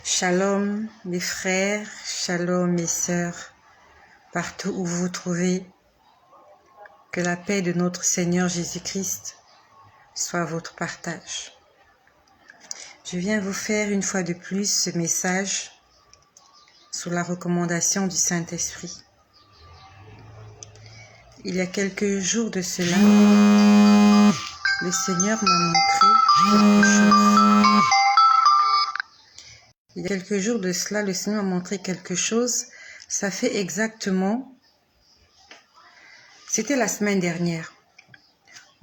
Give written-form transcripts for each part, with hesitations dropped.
Shalom mes frères, shalom mes sœurs, partout où vous vous trouvez, que la paix de notre Seigneur Jésus-Christ soit votre partage. Je viens vous faire une fois de plus ce message sous la recommandation du Saint-Esprit. Il y a quelques jours de cela, le Seigneur m'a montré quelque chose. Il y a quelques jours de cela, le Seigneur m'a montré quelque chose. Ça fait exactement... C'était la semaine dernière.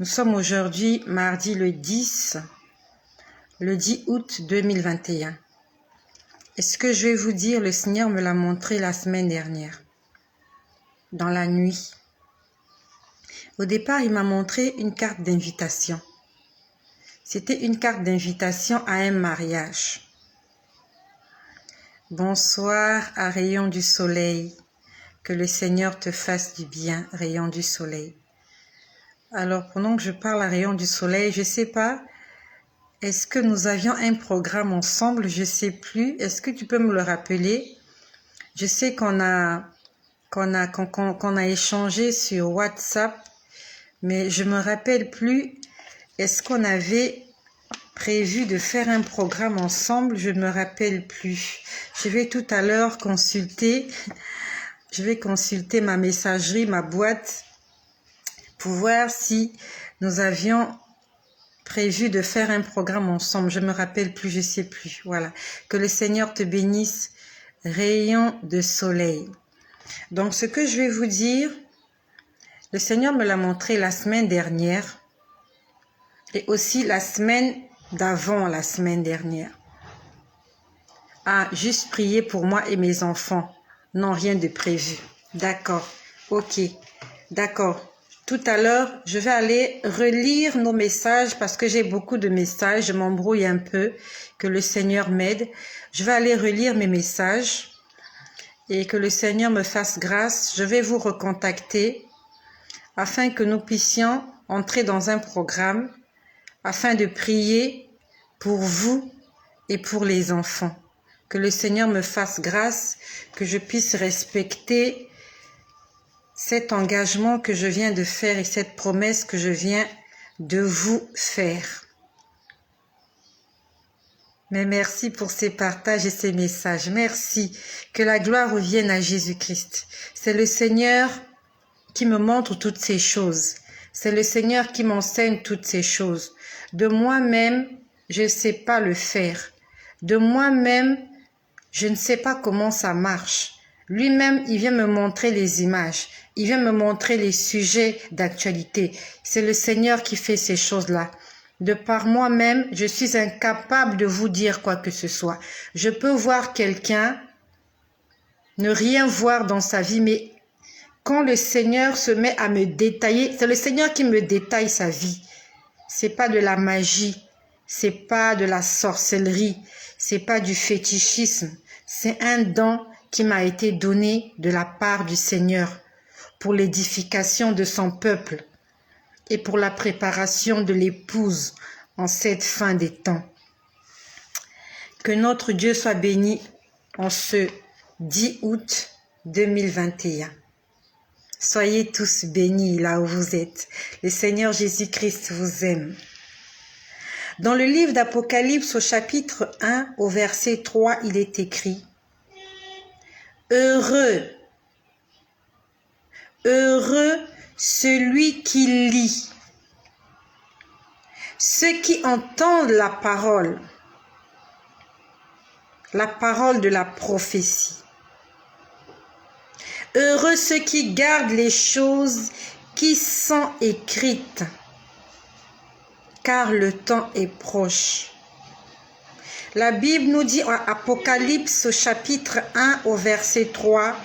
Nous sommes aujourd'hui mardi le 10 août 2021. Et ce que je vais vous dire, le Seigneur me l'a montré la semaine dernière, dans la nuit. Au départ, il m'a montré une carte d'invitation. C'était une carte d'invitation à un mariage. Bonsoir à Rayon du Soleil. Que le Seigneur te fasse du bien, Rayon du Soleil. Alors, pendant que je parle à Rayon du Soleil, je ne sais pas, est-ce que nous avions un programme ensemble? Je ne sais plus. Est-ce que tu peux me le rappeler? Je sais qu'on a échangé sur WhatsApp, mais je ne me rappelle plus. Est-ce qu'on avait prévu de faire un programme ensemble? Je ne me rappelle plus. Je vais tout à l'heure consulter. Je vais consulter ma messagerie, ma boîte, pour voir si nous avions prévu de faire un programme ensemble. Je ne me rappelle plus, je ne sais plus. Voilà. Que le Seigneur te bénisse, Rayon de soleil. Donc, ce que je vais vous dire, le Seigneur me l'a montré la semaine dernière et aussi la semaine d'avant la semaine dernière. Ah, juste prier pour moi et mes enfants. Non, rien de prévu. D'accord. Ok. D'accord. Tout à l'heure, je vais aller relire nos messages parce que j'ai beaucoup de messages. Je m'embrouille un peu. Que le Seigneur m'aide. Je vais aller relire mes messages et que le Seigneur me fasse grâce. Je vais vous recontacter afin que nous puissions entrer dans un programme afin de prier pour vous et pour les enfants. Que le Seigneur me fasse grâce, que je puisse respecter cet engagement que je viens de faire et cette promesse que je viens de vous faire. Mais merci pour ces partages et ces messages. Merci. Que la gloire revienne à Jésus-Christ. C'est le Seigneur qui me montre toutes ces choses. C'est le Seigneur qui m'enseigne toutes ces choses. De moi-même, je ne sais pas le faire. De moi-même, je ne sais pas comment ça marche. Lui-même, il vient me montrer les images. Il vient me montrer les sujets d'actualité. C'est le Seigneur qui fait ces choses-là. De par moi-même, je suis incapable de vous dire quoi que ce soit. Je peux voir quelqu'un, ne rien voir dans sa vie, mais quand le Seigneur se met à me détailler, c'est le Seigneur qui me détaille sa vie. C'est pas de la magie, c'est pas de la sorcellerie, c'est pas du fétichisme. C'est un don qui m'a été donné de la part du Seigneur pour l'édification de son peuple et pour la préparation de l'épouse en cette fin des temps. Que notre Dieu soit béni en ce 10 août 2021. Soyez tous bénis là où vous êtes. Le Seigneur Jésus-Christ vous aime. Dans le livre d'Apocalypse au chapitre 1 au verset 3, il est écrit: Heureux, heureux celui qui lit, ceux qui entendent la parole de la prophétie. Heureux ceux qui gardent les choses qui sont écrites, car le temps est proche. La Bible nous dit en Apocalypse au chapitre 1 au verset 3,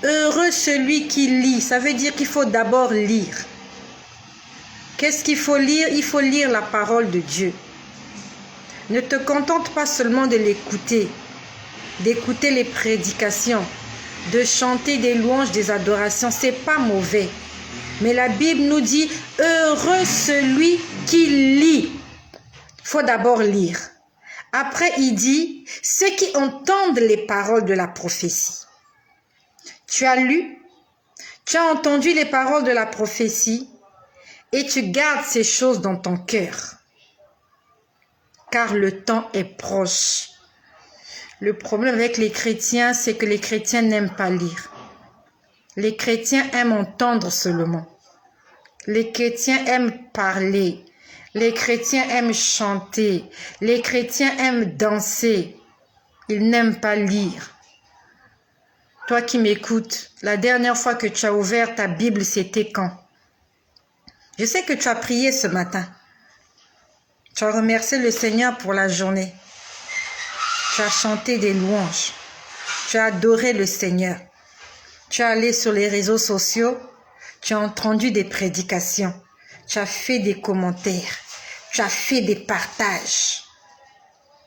heureux celui qui lit. Ça veut dire qu'il faut d'abord lire. Qu'est-ce qu'il faut lire? Il faut lire la parole de Dieu. Ne te contente pas seulement de l'écouter, d'écouter les prédications, de chanter des louanges, des adorations. C'est pas mauvais. Mais la Bible nous dit, heureux celui qui lit. Il faut d'abord lire. Après, il dit, ceux qui entendent les paroles de la prophétie. Tu as lu, tu as entendu les paroles de la prophétie et tu gardes ces choses dans ton cœur. Car le temps est proche. Le problème avec les chrétiens, c'est que les chrétiens n'aiment pas lire. Les chrétiens aiment entendre seulement. Les chrétiens aiment parler. Les chrétiens aiment chanter. Les chrétiens aiment danser. Ils n'aiment pas lire. Toi qui m'écoutes, la dernière fois que tu as ouvert ta Bible, c'était quand? Je sais que tu as prié ce matin. Tu as remercié le Seigneur pour la journée. Tu as chanté des louanges. Tu as adoré le Seigneur. Tu es allé sur les réseaux sociaux. Tu as entendu des prédications. Tu as fait des commentaires. Tu as fait des partages.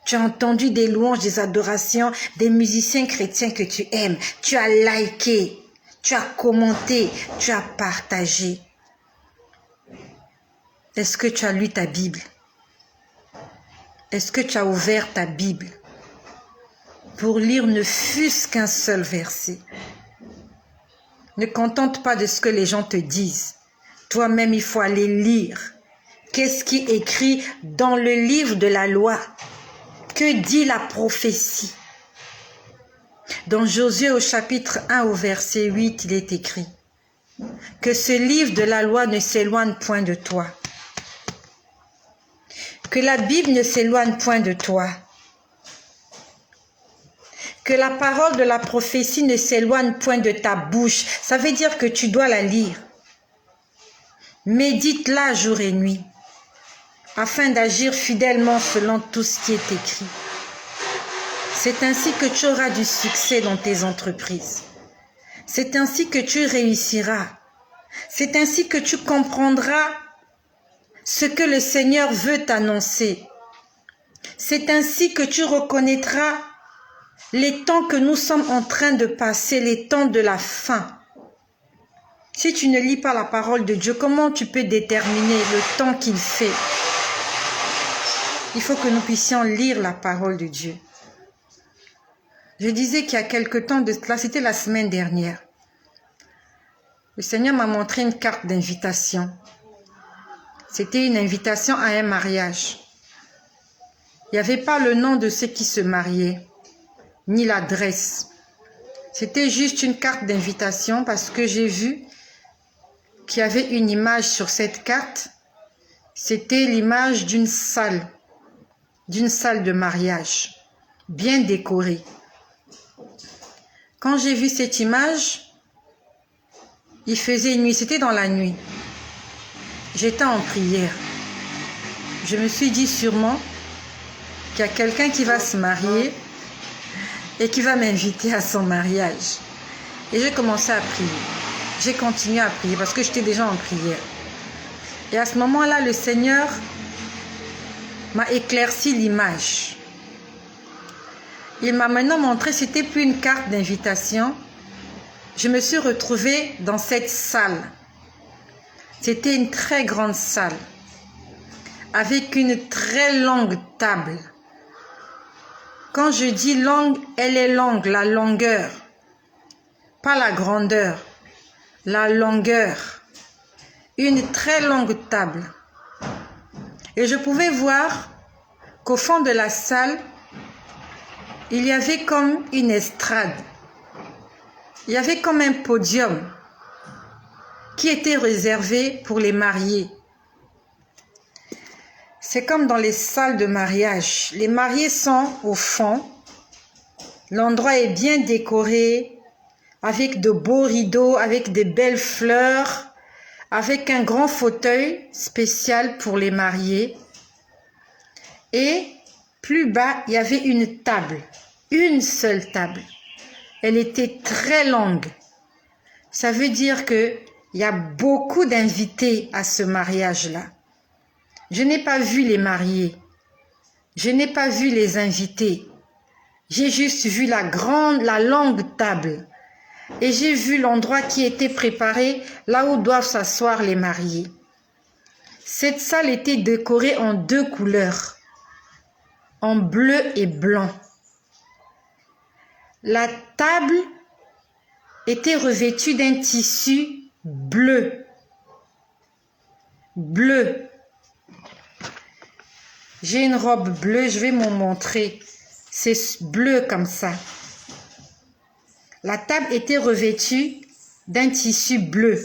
Tu as entendu des louanges, des adorations, des musiciens chrétiens que tu aimes. Tu as liké. Tu as commenté. Tu as partagé. Est-ce que tu as lu ta Bible? Est-ce que tu as ouvert ta Bible pour lire ne fût-ce qu'un seul verset? Ne contente pas de ce que les gens te disent. Toi-même, il faut aller lire. Qu'est-ce qui est écrit dans le livre de la loi? Que dit la prophétie? Dans Josué au chapitre 1 au verset 8, il est écrit que ce livre de la loi ne s'éloigne point de toi. Que la Bible ne s'éloigne point de toi. Que la parole de la prophétie ne s'éloigne point de ta bouche. Ça veut dire que tu dois la lire. Médite-la jour et nuit, afin d'agir fidèlement selon tout ce qui est écrit. C'est ainsi que tu auras du succès dans tes entreprises. C'est ainsi que tu réussiras. C'est ainsi que tu comprendras ce que le Seigneur veut t'annoncer. C'est ainsi que tu reconnaîtras les temps que nous sommes en train de passer, les temps de la fin. Si tu ne lis pas la parole de Dieu, comment tu peux déterminer le temps qu'il fait? Il faut que nous puissions lire la parole de Dieu. Je disais qu'il y a quelque temps de cela, c'était la semaine dernière. Le Seigneur m'a montré une carte d'invitation. C'était une invitation à un mariage. Il n'y avait pas le nom de ceux qui se mariaient, ni l'adresse. C'était juste une carte d'invitation parce que j'ai vu qu'il y avait une image sur cette carte. C'était l'image d'une salle de mariage, bien décorée. Quand j'ai vu cette image, il faisait nuit, c'était dans la nuit. J'étais en prière. Je me suis dit sûrement qu'il y a quelqu'un qui va se marier et qui va m'inviter à son mariage. Et j'ai commencé à prier. J'ai continué à prier parce que j'étais déjà en prière. Et à ce moment-là, le Seigneur m'a éclairci l'image. Il m'a maintenant montré, c'était plus une carte d'invitation. Je me suis retrouvée dans cette salle. C'était une très grande salle avec une très longue table. Quand je dis longue, elle est longue, la longueur. Pas la grandeur, la longueur. Une très longue table. Et je pouvais voir qu'au fond de la salle, il y avait comme une estrade. Il y avait comme un podium qui était réservé pour les mariés. C'est comme dans les salles de mariage. Les mariés sont au fond. L'endroit est bien décoré, avec de beaux rideaux, avec de belles fleurs, avec un grand fauteuil spécial pour les mariés. Et plus bas, il y avait une table, une seule table. Elle était très longue. Ça veut dire qu'il y a beaucoup d'invités à ce mariage-là. Je n'ai pas vu les mariés. Je n'ai pas vu les invités. J'ai juste vu la longue table. Et j'ai vu l'endroit qui était préparé, là où doivent s'asseoir les mariés. Cette salle était décorée en deux couleurs. en bleu et blanc. La table était revêtue d'un tissu bleu. Bleu. J'ai une robe bleue, je vais m'en montrer. C'est bleu comme ça. La table était revêtue d'un tissu bleu.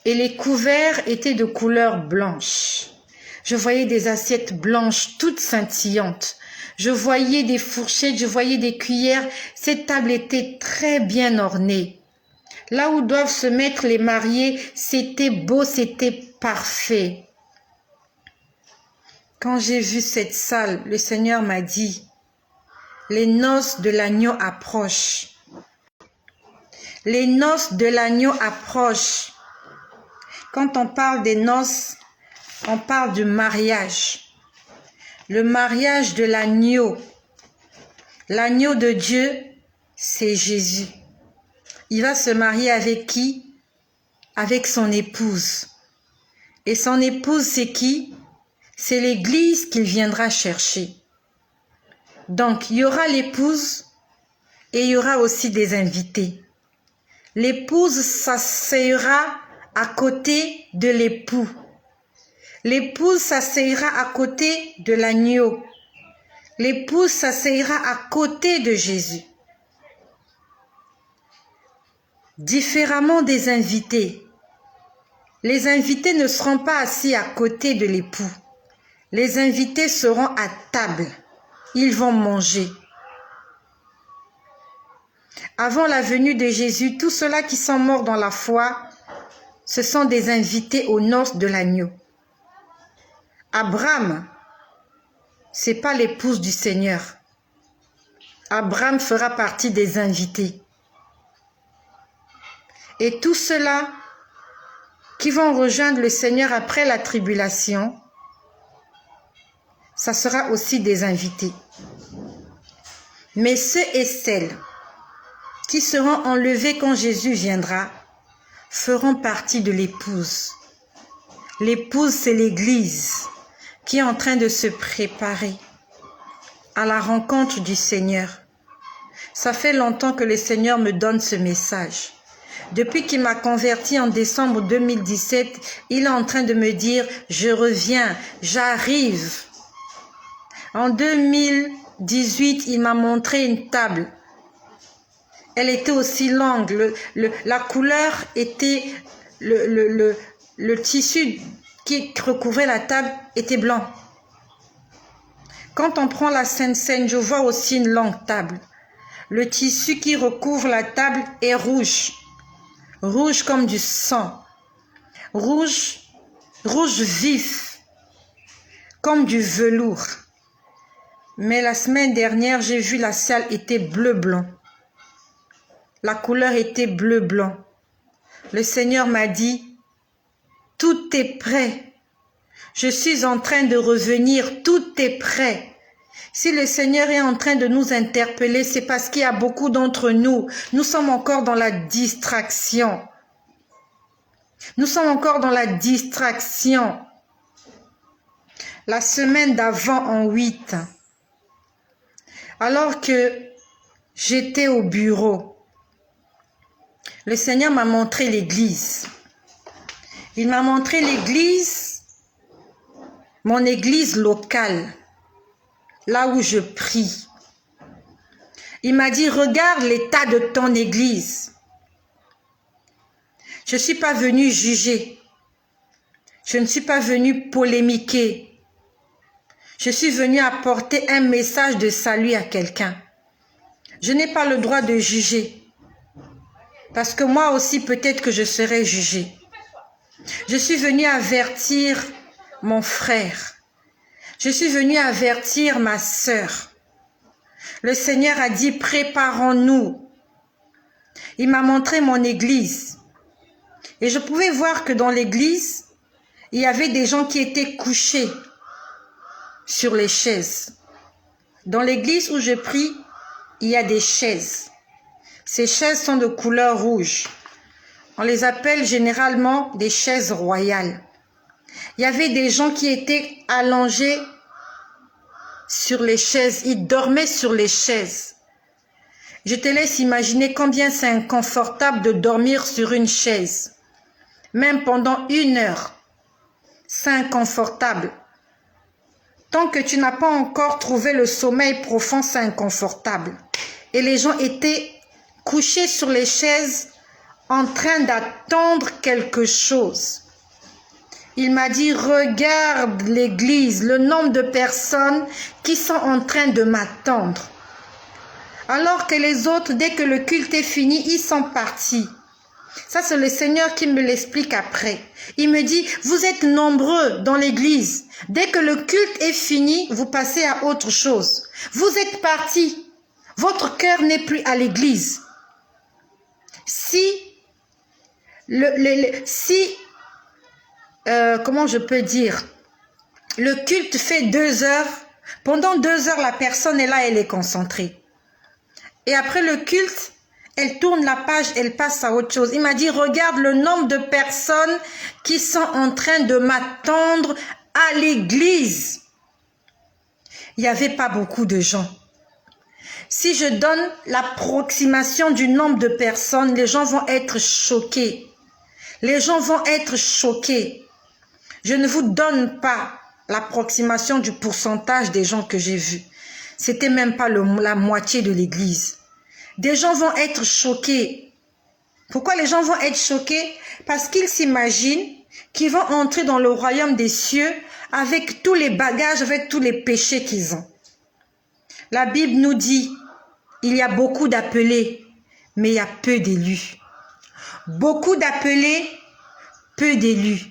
Et les couverts étaient de couleur blanche. Je voyais des assiettes blanches, toutes scintillantes. Je voyais des fourchettes, je voyais des cuillères. Cette table était très bien ornée. Là où doivent se mettre les mariés, c'était beau, c'était parfait. Quand j'ai vu cette salle, le Seigneur m'a dit, les noces de l'agneau approchent. Les noces de l'agneau approchent. Quand on parle des noces, on parle du mariage. Le mariage de l'agneau. L'agneau de Dieu, c'est Jésus. Il va se marier avec qui? Avec son épouse. Et son épouse, c'est qui? C'est l'église qu'il viendra chercher. Donc, il y aura l'épouse et il y aura aussi des invités. L'épouse s'asseyera à côté de l'époux. L'épouse s'asseyra à côté de l'agneau. L'épouse s'asseyra à côté de Jésus. Différemment des invités. Les invités ne seront pas assis à côté de l'époux. Les invités seront à table. Ils vont manger. Avant la venue de Jésus, tous ceux-là qui sont morts dans la foi, ce sont des invités aux noces de l'agneau. Abraham, ce n'est pas l'épouse du Seigneur. Abraham fera partie des invités. Et tous ceux-là qui vont rejoindre le Seigneur après la tribulation, ça sera aussi des invités. Mais ceux et celles qui seront enlevés quand Jésus viendra feront partie de l'épouse. L'épouse, c'est l'Église qui est en train de se préparer à la rencontre du Seigneur. Ça fait longtemps que le Seigneur me donne ce message. Depuis qu'il m'a converti en décembre 2017, il est en train de me dire, je reviens, j'arrive. En 2018, il m'a montré une table. Elle était aussi longue. La couleur était, le tissu qui recouvrait la table était blanc. Quand on prend la Sainte Seine, je vois aussi une longue table. Le tissu qui recouvre la table est rouge. Rouge comme du sang. Rouge vif. Comme du velours. Mais la semaine dernière, j'ai vu la salle était bleu-blanc. La couleur était bleu-blanc. Le Seigneur m'a dit, tout est prêt. Je suis en train de revenir, tout est prêt. Si le Seigneur est en train de nous interpeller, c'est parce qu'il y a beaucoup d'entre nous. Nous sommes encore dans la distraction. Nous sommes encore dans la distraction. La semaine d'avant en 8, alors que j'étais au bureau, le Seigneur m'a montré l'église. Il m'a montré l'église, mon église locale, là où je prie. Il m'a dit, regarde l'état de ton église. Je ne suis pas venue juger. Je ne suis pas venue polémiquer. Je suis venue apporter un message de salut à quelqu'un. Je n'ai pas le droit de juger. Parce que moi aussi, peut-être que je serai jugée. Je suis venue avertir mon frère. Je suis venue avertir ma sœur. Le Seigneur a dit, préparons-nous. Il m'a montré mon église. Et je pouvais voir que dans l'église, il y avait des gens qui étaient couchés sur les chaises. Dans l'église où je prie, il y a des chaises. Ces chaises sont de couleur rouge. On les appelle généralement des chaises royales. Il y avait des gens qui étaient allongés sur les chaises. Ils dormaient sur les chaises. Je te laisse imaginer combien c'est inconfortable de dormir sur une chaise. Même pendant 1 heure. C'est inconfortable. Tant que tu n'as pas encore trouvé le sommeil profond, c'est inconfortable. Et les gens étaient couchés sur les chaises en train d'attendre quelque chose. Il m'a dit, regarde l'église, le nombre de personnes qui sont en train de m'attendre. Alors que les autres, dès que le culte est fini, ils sont partis. Ça, c'est le Seigneur qui me l'explique après. Il me dit, vous êtes nombreux dans l'église. Dès que le culte est fini, vous passez à autre chose. Vous êtes partis. Votre cœur n'est plus à l'église. Comment je peux dire, le culte fait 2 heures. Pendant 2 heures, la personne est là, elle est concentrée. Et après le culte, elle tourne la page, elle passe à autre chose. Il m'a dit, regarde le nombre de personnes qui sont en train de m'attendre à l'église. Il n'y avait pas beaucoup de gens. Si je donne l'approximation du nombre de personnes, les gens vont être choqués. Les gens vont être choqués. Je ne vous donne pas l'approximation du pourcentage des gens que j'ai vus. C'était même pas la moitié de l'église. Des gens vont être choqués. Pourquoi les gens vont être choqués? Parce qu'ils s'imaginent qu'ils vont entrer dans le royaume des cieux avec tous les bagages, avec tous les péchés qu'ils ont. La Bible nous dit, il y a beaucoup d'appelés, mais il y a peu d'élus. Beaucoup d'appelés, peu d'élus.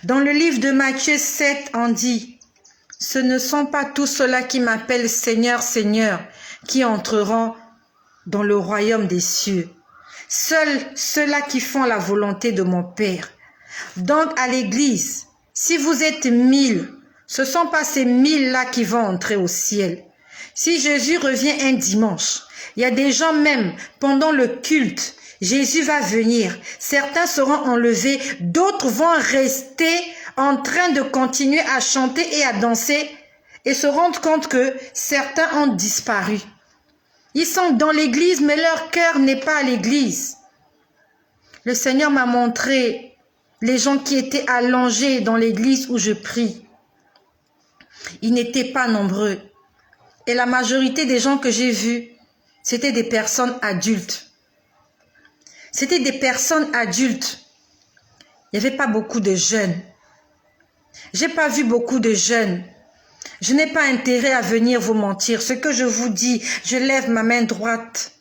Dans le livre de Matthieu 7, on dit, ce ne sont pas tous ceux-là qui m'appellent Seigneur, Seigneur, qui entreront dans le royaume des cieux. Seuls ceux-là qui font la volonté de mon Père. Donc à l'église, si vous êtes 1000, ce ne sont pas ces 1000-là qui vont entrer au ciel. Si Jésus revient un dimanche, il y a des gens même, pendant le culte, Jésus va venir. Certains seront enlevés, d'autres vont rester en train de continuer à chanter et à danser et se rendre compte que certains ont disparu. Ils sont dans l'église, mais leur cœur n'est pas à l'église. Le Seigneur m'a montré les gens qui étaient allongés dans l'église où je prie. Ils n'étaient pas nombreux. Et la majorité des gens que j'ai vus, c'était des personnes adultes. C'était des personnes adultes. Il n'y avait pas beaucoup de jeunes. Je n'ai pas vu beaucoup de jeunes. Je n'ai pas intérêt à venir vous mentir. Ce que je vous dis, je lève ma main droite.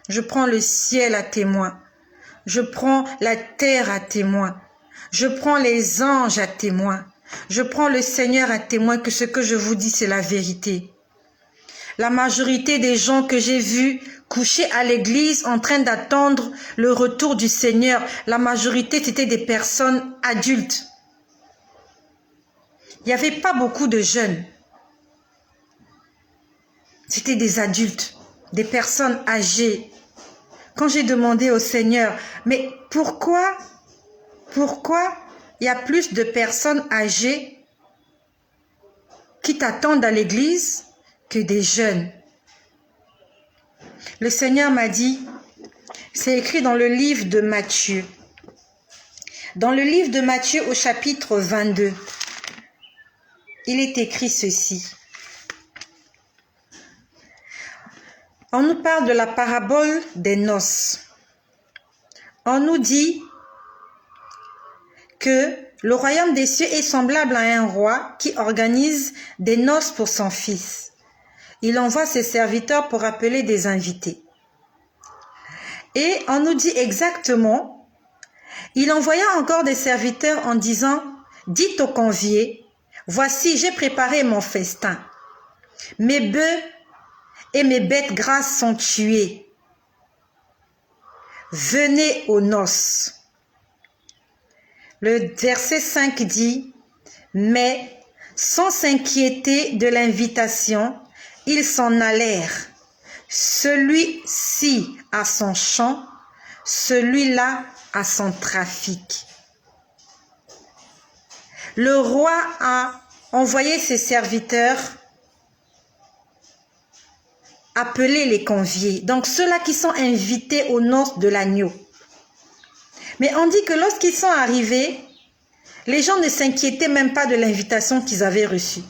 Je prends le ciel à témoin. Je prends la terre à témoin. Je prends les anges à témoin. Je prends le Seigneur à témoin que ce que je vous dis, c'est la vérité. La majorité des gens que j'ai vus couchés à l'église en train d'attendre le retour du Seigneur, la majorité, c'était des personnes adultes. Il n'y avait pas beaucoup de jeunes. C'était des adultes, des personnes âgées. Quand j'ai demandé au Seigneur, mais pourquoi il y a plus de personnes âgées qui t'attendent à l'église que des jeunes? Le Seigneur m'a dit, c'est écrit dans le livre de Matthieu. Dans le livre de Matthieu au chapitre 22, il est écrit ceci. On nous parle de la parabole des noces. On nous dit que le royaume des cieux est semblable à un roi qui organise des noces pour son fils. Il envoie ses serviteurs pour appeler des invités. Et on nous dit exactement, il envoya encore des serviteurs en disant, dites aux conviés, voici j'ai préparé mon festin. Mes bœufs et mes bêtes grasses sont tués. Venez aux noces. Le verset 5 dit, mais sans s'inquiéter de l'invitation, ils s'en allèrent. Celui-ci a son champ, celui-là a son trafic. Le roi a envoyé ses serviteurs appeler les conviés. Donc ceux-là qui sont invités aux noces de l'agneau. Mais on dit que lorsqu'ils sont arrivés, les gens ne s'inquiétaient même pas de l'invitation qu'ils avaient reçue.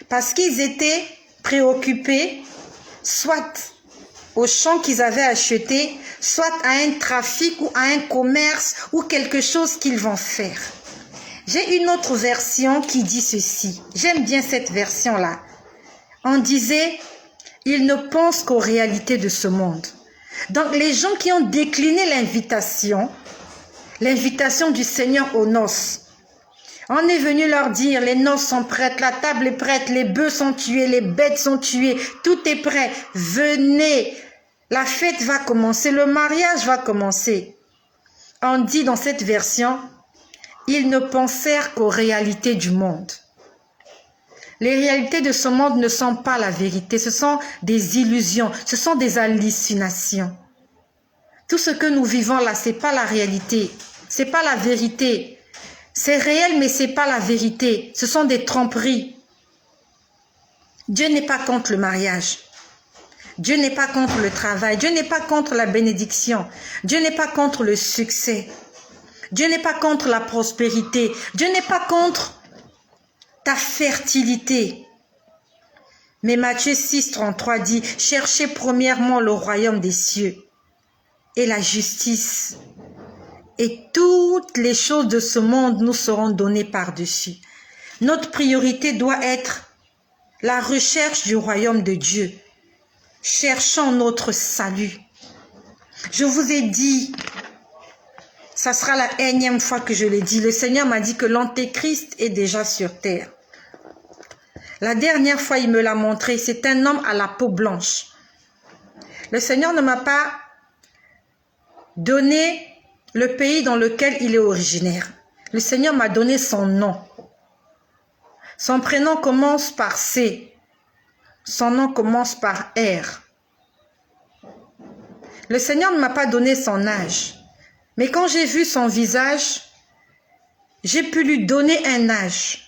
Parce qu'ils étaient préoccupés, soit aux champs qu'ils avaient achetés, soit à un trafic ou à un commerce ou quelque chose qu'ils vont faire. J'ai une autre version qui dit ceci. J'aime bien cette version-là. On disait, ils ne pensent qu'aux réalités de ce monde. Donc les gens qui ont décliné l'invitation du Seigneur aux noces, on est venu leur dire, les noces sont prêtes, la table est prête, les bœufs sont tués, les bêtes sont tuées, tout est prêt. Venez, la fête va commencer, le mariage va commencer. On dit dans cette version, ils ne pensèrent qu'aux réalités du monde. Les réalités de ce monde ne sont pas la vérité, ce sont des illusions, ce sont des hallucinations. Tout ce que nous vivons là, ce n'est pas la réalité, ce n'est pas la vérité. C'est réel, mais ce n'est pas la vérité. Ce sont des tromperies. Dieu n'est pas contre le mariage. Dieu n'est pas contre le travail. Dieu n'est pas contre la bénédiction. Dieu n'est pas contre le succès. Dieu n'est pas contre la prospérité. Dieu n'est pas contre ta fertilité. Mais Matthieu 6, 33 dit, « Cherchez premièrement le royaume des cieux et la justice. Et toutes les choses de ce monde nous seront données par-dessus. » Notre priorité doit être la recherche du royaume de Dieu. Cherchons notre salut. Je vous ai dit, ça sera la énième fois que je l'ai dit, le Seigneur m'a dit que l'Antéchrist est déjà sur terre. La dernière fois, il me l'a montré, c'est un homme à la peau blanche. Le Seigneur ne m'a pas donné le pays dans lequel il est originaire. Le Seigneur m'a donné son nom. Son prénom commence par C. Son nom commence par R. Le Seigneur ne m'a pas donné son âge. Mais quand j'ai vu son visage, j'ai pu lui donner un âge.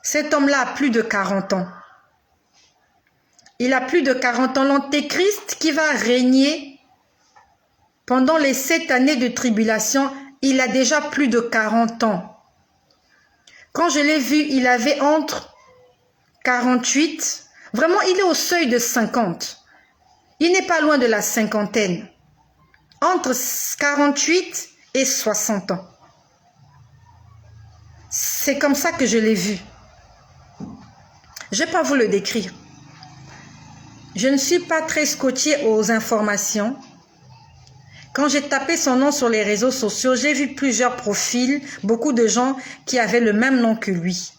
Cet homme-là a plus de 40 ans. Il a plus de 40 ans. L'Antéchrist qui va régner pendant les 7 années de tribulation, il a déjà plus de 40 ans. Quand je l'ai vu, il avait entre 48, vraiment il est au seuil de 50. Il n'est pas loin de la cinquantaine. Entre 48 et 60 ans. C'est comme ça que je l'ai vu. Je ne vais pas vous le décrire. Je ne suis pas très scotchée aux informations. Quand j'ai tapé son nom sur les réseaux sociaux, j'ai vu plusieurs profils, beaucoup de gens qui avaient le même nom que lui.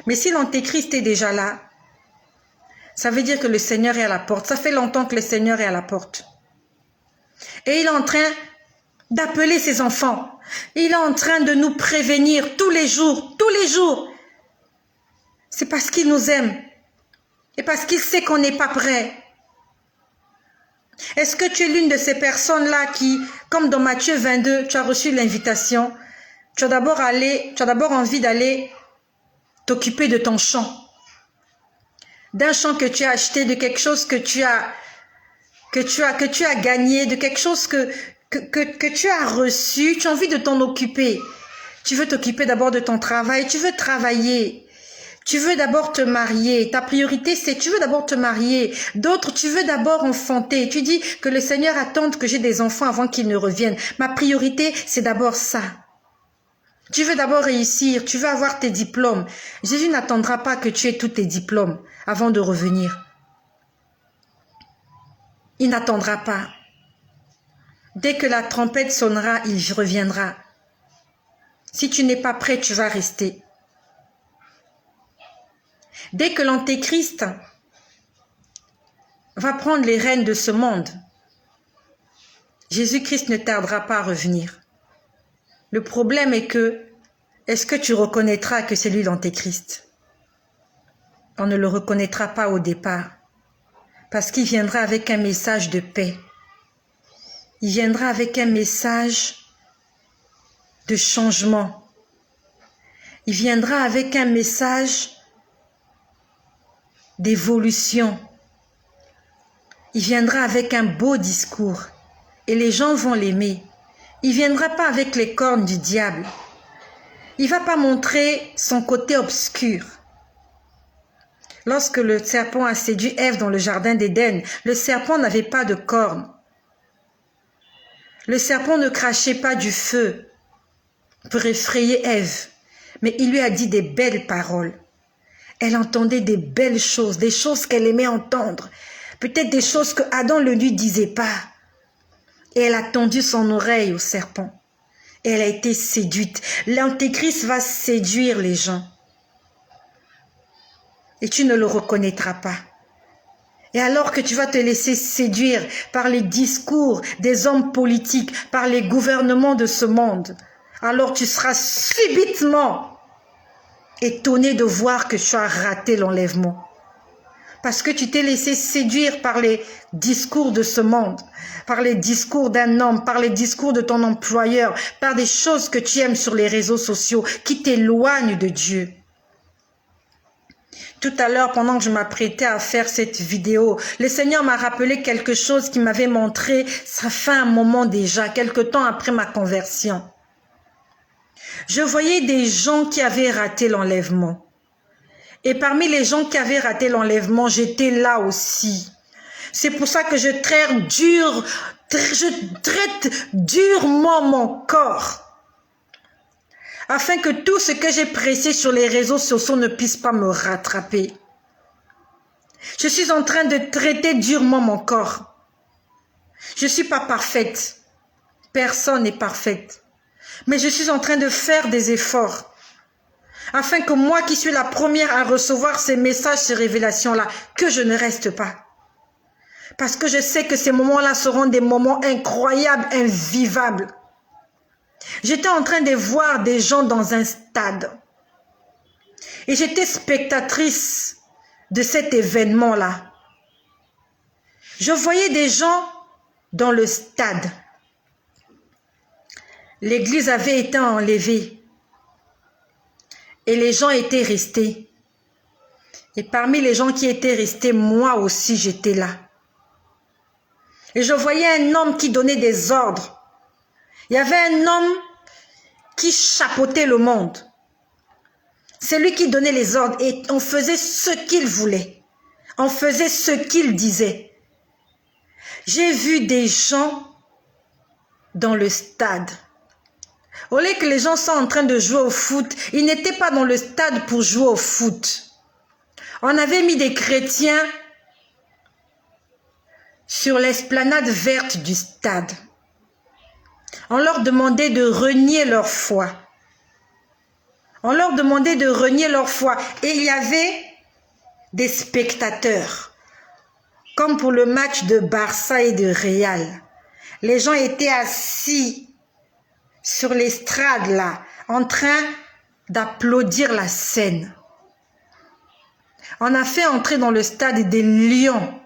Mais si l'Antéchrist est déjà là, ça veut dire que le Seigneur est à la porte. Ça fait longtemps que le Seigneur est à la porte. Et il est en train d'appeler ses enfants. Il est en train de nous prévenir tous les jours, tous les jours. C'est parce qu'il nous aime et parce qu'il sait qu'on n'est pas prêt. Est-ce que tu es l'une de ces personnes-là qui, comme dans Matthieu 22, tu as reçu l'invitation, tu as d'abord envie d'aller t'occuper de ton champ, d'un champ que tu as acheté, de quelque chose que tu as gagné, de quelque chose que tu as reçu, tu as envie de t'en occuper. Tu veux t'occuper d'abord de ton travail, tu veux travailler. Tu veux d'abord te marier. Ta priorité, c'est tu veux d'abord te marier. D'autres, tu veux d'abord enfanter. Tu dis que le Seigneur attend que j'ai des enfants avant qu'ils ne reviennent. Ma priorité, c'est d'abord ça. Tu veux d'abord réussir. Tu veux avoir tes diplômes. Jésus n'attendra pas que tu aies tous tes diplômes avant de revenir. Il n'attendra pas. Dès que la trompette sonnera, il reviendra. Si tu n'es pas prêt, tu vas rester. Dès que l'Antéchrist va prendre les rênes de ce monde, Jésus-Christ ne tardera pas à revenir. Le problème est que, est-ce que tu reconnaîtras que c'est lui l'Antéchrist? On ne le reconnaîtra pas au départ, parce qu'il viendra avec un message de paix. Il viendra avec un message de changement. Il viendra avec un message d'évolution. il viendra avec un beau discours et les gens vont l'aimer. Il ne viendra pas avec les cornes du diable. Il ne va pas montrer son côté obscur. Lorsque le serpent a séduit Ève dans le jardin d'Éden, le serpent n'avait pas de cornes. Le serpent ne crachait pas du feu pour effrayer Ève, mais il lui a dit des belles paroles. Elle entendait des belles choses, des choses qu'elle aimait entendre, peut-être des choses que Adam ne lui disait pas. Et elle a tendu son oreille au serpent. Et elle a été séduite. L'antéchrist va séduire les gens. Et tu ne le reconnaîtras pas. Et alors que tu vas te laisser séduire par les discours des hommes politiques, par les gouvernements de ce monde, alors tu seras subitement étonné de voir que tu as raté l'enlèvement. Parce que tu t'es laissé séduire par les discours de ce monde, par les discours d'un homme, par les discours de ton employeur, par des choses que tu aimes sur les réseaux sociaux qui t'éloignent de Dieu. Tout à l'heure, pendant que je m'apprêtais à faire cette vidéo, le Seigneur m'a rappelé quelque chose qui m'avait montré, ça fait un moment déjà, quelque temps après ma conversion. Je voyais des gens qui avaient raté l'enlèvement. Et parmi les gens qui avaient raté l'enlèvement, j'étais là aussi. C'est pour ça que je traite durement mon corps. Afin que tout ce que j'ai pressé sur les réseaux sociaux ne puisse pas me rattraper. Je suis en train de traiter durement mon corps. Je ne suis pas parfaite. Personne n'est parfaite. Mais je suis en train de faire des efforts. Afin que moi qui suis la première à recevoir ces messages, ces révélations-là, que je ne reste pas. Parce que je sais que ces moments-là seront des moments incroyables, invivables. J'étais en train de voir des gens dans un stade. Et j'étais spectatrice de cet événement-là. Je voyais des gens dans le stade. L'église avait été enlevée. Et les gens étaient restés. Et parmi les gens qui étaient restés, moi aussi j'étais là. Et je voyais un homme qui donnait des ordres. Il y avait un homme qui chapeautait le monde. C'est lui qui donnait les ordres et on faisait ce qu'il voulait. On faisait ce qu'il disait. J'ai vu des gens dans le stade. Au lieu que les gens sont en train de jouer au foot, ils n'étaient pas dans le stade pour jouer au foot. On avait mis des chrétiens sur l'esplanade verte du stade. On leur demandait de renier leur foi. On leur demandait de renier leur foi. Et il y avait des spectateurs. Comme pour le match de Barça et de Real. Les gens étaient assis sur l'estrade là, en train d'applaudir la scène. On a fait entrer dans le stade des lions.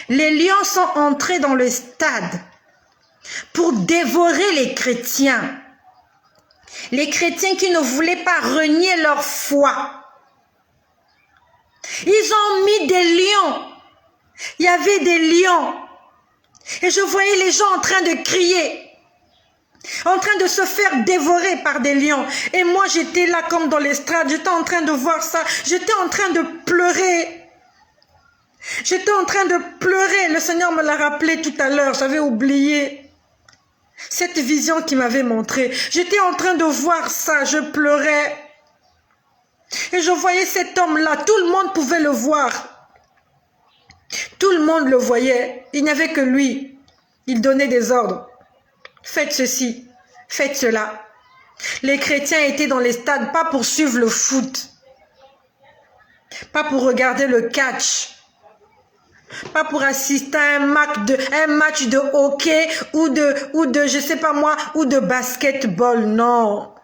Les lions sont entrés dans le stade pour dévorer les chrétiens. Les chrétiens qui ne voulaient pas renier leur foi. Ils ont mis des lions. Il y avait des lions. Et je voyais les gens en train de crier. En train de se faire dévorer par des lions. Et moi, j'étais là comme dans l'estrade. J'étais en train de voir ça. J'étais en train de pleurer. J'étais en train de pleurer. Le Seigneur me l'a rappelé tout à l'heure. J'avais oublié cette vision qu'il m'avait montrée. J'étais en train de voir ça. Je pleurais. Et je voyais cet homme-là. Tout le monde pouvait le voir. Tout le monde le voyait. Il n'y avait que lui. Il donnait des ordres. Faites ceci, faites cela. Les chrétiens étaient dans les stades, pas pour suivre le foot, pas pour regarder le catch, pas pour assister à un match de hockey ou de je sais pas moi, ou de basketball, non.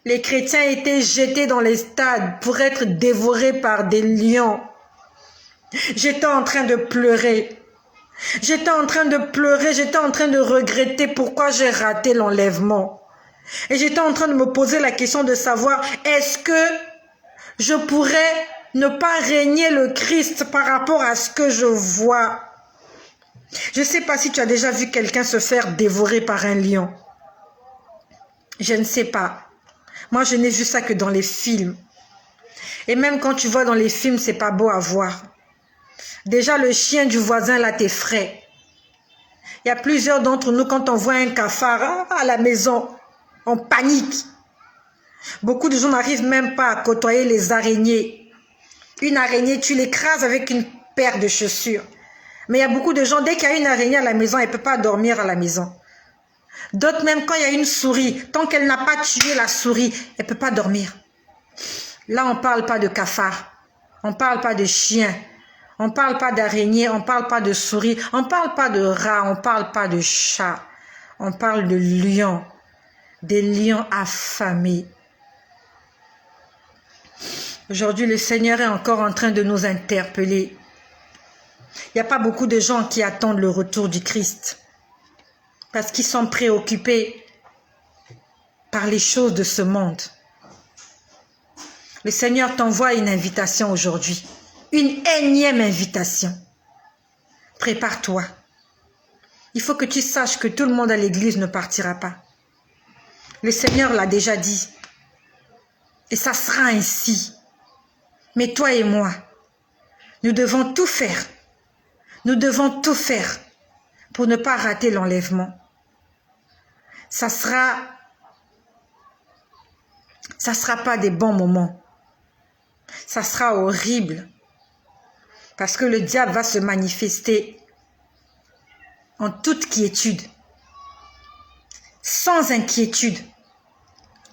Les chrétiens étaient jetés dans les stades pour être dévorés par des lions. J'étais en train de pleurer. J'étais en train de pleurer, j'étais en train de regretter pourquoi j'ai raté l'enlèvement. Et j'étais en train de me poser la question de savoir, est-ce que je pourrais ne pas régner le Christ par rapport à ce que je vois. Je ne sais pas si tu as déjà vu quelqu'un se faire dévorer par un lion. Je ne sais pas. Moi, je n'ai vu ça que dans les films. Et même quand tu vois dans les films, c'est pas beau à voir. Déjà, le chien du voisin, là, t'effraie. Il y a plusieurs d'entre nous, quand on voit un cafard à la maison, on panique. Beaucoup de gens n'arrivent même pas à côtoyer les araignées. Une araignée, tu l'écrases avec une paire de chaussures. Mais il y a beaucoup de gens, dès qu'il y a une araignée à la maison, elle ne peut pas dormir à la maison. D'autres, même quand il y a une souris, tant qu'elle n'a pas tué la souris, elle ne peut pas dormir. Là, on ne parle pas de cafard. On ne parle pas de chien. On ne parle pas d'araignée. On ne parle pas de souris. On ne parle pas de rat. On ne parle pas de chat. On parle de lions. Des lions affamés. Aujourd'hui, le Seigneur est encore en train de nous interpeller. Il n'y a pas beaucoup de gens qui attendent le retour du Christ parce qu'ils sont préoccupés par les choses de ce monde. Le Seigneur t'envoie une invitation aujourd'hui, une énième invitation. Prépare-toi. Il faut que tu saches que tout le monde à l'église ne partira pas. Le Seigneur l'a déjà dit. Et ça sera ainsi. Mais toi et moi, nous devons tout faire. Nous devons tout faire pour ne pas rater l'enlèvement. Ça sera pas des bons moments. Ça sera horrible. Parce que le diable va se manifester en toute quiétude. Sans inquiétude.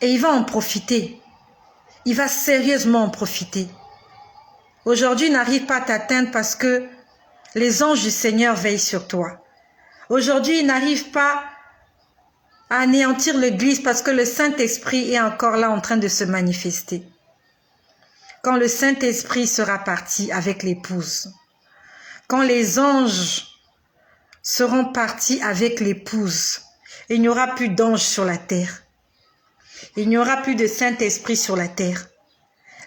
Et il va en profiter. Il va sérieusement en profiter. Aujourd'hui, il n'arrive pas à t'atteindre parce que les anges du Seigneur veillent sur toi. Aujourd'hui, il n'arrive pas à anéantir l'Église parce que le Saint-Esprit est encore là en train de se manifester. Quand le Saint-Esprit sera parti avec l'épouse, quand les anges seront partis avec l'épouse, il n'y aura plus d'anges sur la terre. Il n'y aura plus de Saint-Esprit sur la terre.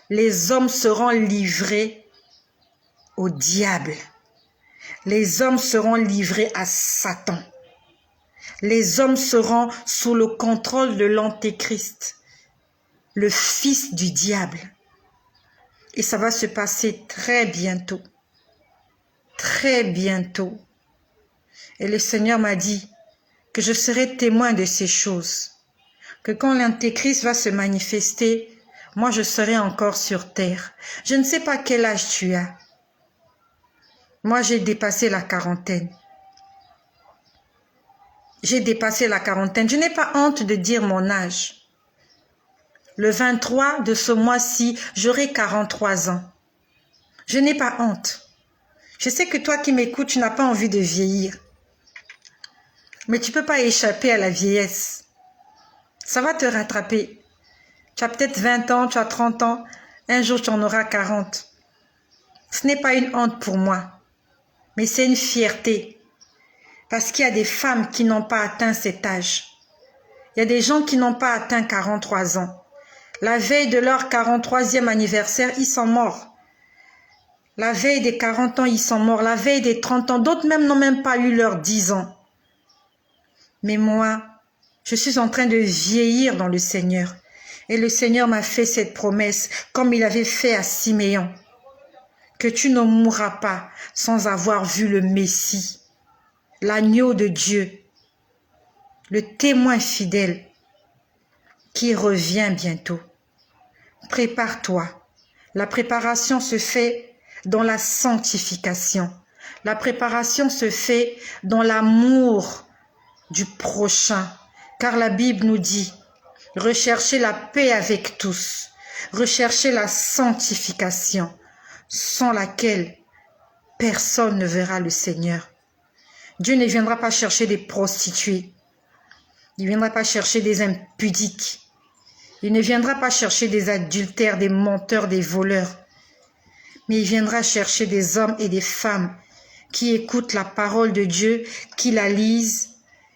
Les hommes seront livrés au diable. Les hommes seront livrés à Satan. Les hommes seront sous le contrôle de l'Antéchrist, le fils du diable. Et ça va se passer très bientôt. Très bientôt. Et le Seigneur m'a dit que je serai témoin de ces choses. Que quand l'Antéchrist va se manifester, moi je serai encore sur terre. Je ne sais pas quel âge tu as. Moi j'ai dépassé la quarantaine. J'ai dépassé la quarantaine. Je n'ai pas honte de dire mon âge. Le 23 de ce mois-ci, j'aurai 43 ans. Je n'ai pas honte. Je sais que toi qui m'écoutes, tu n'as pas envie de vieillir. Mais tu ne peux pas échapper à la vieillesse. Ça va te rattraper. Tu as peut-être 20 ans, tu as 30 ans. Un jour, tu en auras 40. Ce n'est pas une honte pour moi. Mais c'est une fierté. Parce qu'il y a des femmes qui n'ont pas atteint cet âge. Il y a des gens qui n'ont pas atteint 43 ans. La veille de leur 43e anniversaire, ils sont morts. La veille des 40 ans, ils sont morts. La veille des 30 ans, d'autres même n'ont même pas eu leurs 10 ans. Mais moi, je suis en train de vieillir dans le Seigneur. Et le Seigneur m'a fait cette promesse, comme il avait fait à Siméon, que tu ne mourras pas sans avoir vu le Messie, l'agneau de Dieu, le témoin fidèle qui revient bientôt. Prépare-toi. La préparation se fait dans la sanctification. La préparation se fait dans l'amour du prochain. Car la Bible nous dit, recherchez la paix avec tous. Recherchez la sanctification, sans laquelle personne ne verra le Seigneur. Dieu ne viendra pas chercher des prostituées. Il ne viendra pas chercher des impudiques. Il ne viendra pas chercher des adultères, des menteurs, des voleurs. Mais il viendra chercher des hommes et des femmes qui écoutent la parole de Dieu, qui la lisent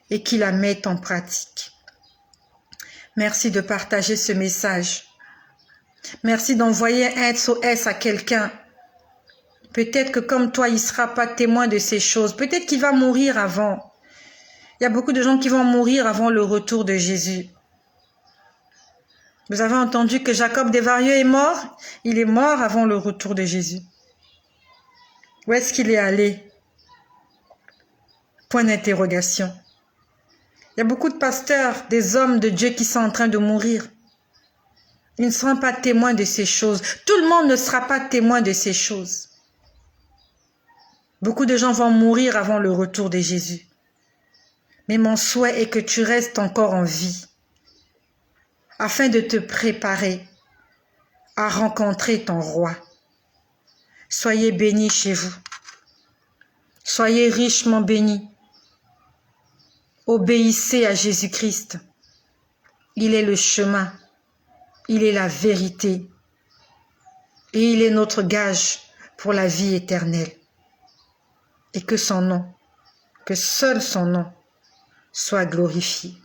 et qui la mettent en pratique. Merci de partager ce message. Merci d'envoyer un SOS à quelqu'un. Peut-être que comme toi, il ne sera pas témoin de ces choses. Peut-être qu'il va mourir avant. Il y a beaucoup de gens qui vont mourir avant le retour de Jésus. Vous avez entendu que Jacob Desvarieux est mort? Il est mort avant le retour de Jésus. Où est-ce qu'il est allé? Point d'interrogation. Il y a beaucoup de pasteurs, des hommes de Dieu qui sont en train de mourir. Ils ne seront pas témoins de ces choses. Tout le monde ne sera pas témoin de ces choses. Beaucoup de gens vont mourir avant le retour de Jésus. Mais mon souhait est que tu restes encore en vie, afin de te préparer à rencontrer ton roi. Soyez bénis chez vous. Soyez richement bénis. Obéissez à Jésus-Christ. Il est le chemin. Il est la vérité. Et il est notre gage pour la vie éternelle. Et que son nom, que seul son nom, soit glorifié.